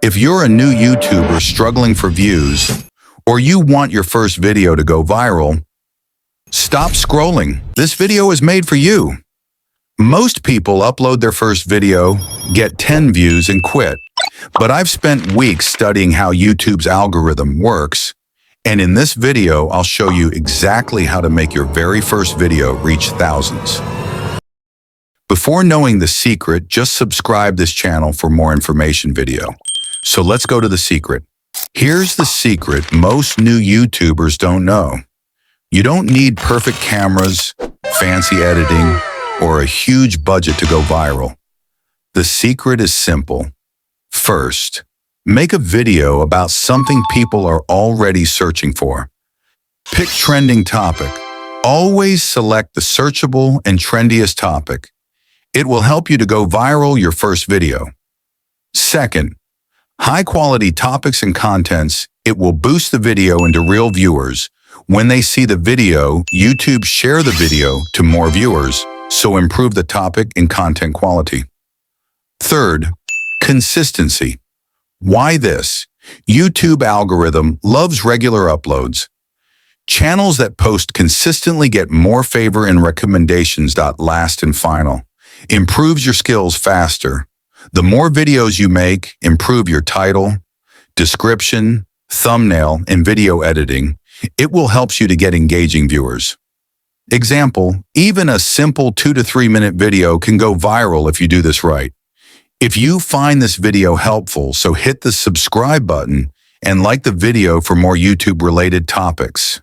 If you're a new YouTuber struggling for views, or you want your first video to go viral, stop scrolling. This video is made for you. Most people upload their first video, get 10 views, and quit. But I've spent weeks studying how YouTube's algorithm works, and in this video, I'll show you exactly how to make your very first video reach thousands. Before knowing the secret, just subscribe this channel for more information video. So let's go to the secret. Here's the secret most new YouTubers don't know. You don't need perfect cameras, fancy editing, or a huge budget to go viral. The secret is simple. First, make a video about something people are already searching for. Pick trending topic. Always select the searchable and trendiest topic. It will help you to go viral your first video. Second, high-quality topics and contents. It will boost the video into real viewers. When they see the video, YouTube share the video to more viewers, so improve the topic and content quality. Third, consistency. Why this? YouTube algorithm loves regular uploads. Channels that post consistently get more favor and recommendations. Last and final, improves your skills faster. The more videos you make, improve your title, description, thumbnail, and video editing. It will help you to get engaging viewers. Example, even a simple 2 to 3 minute video can go viral if you do this right. If you find this video helpful, so hit the subscribe button and like the video for more YouTube related topics.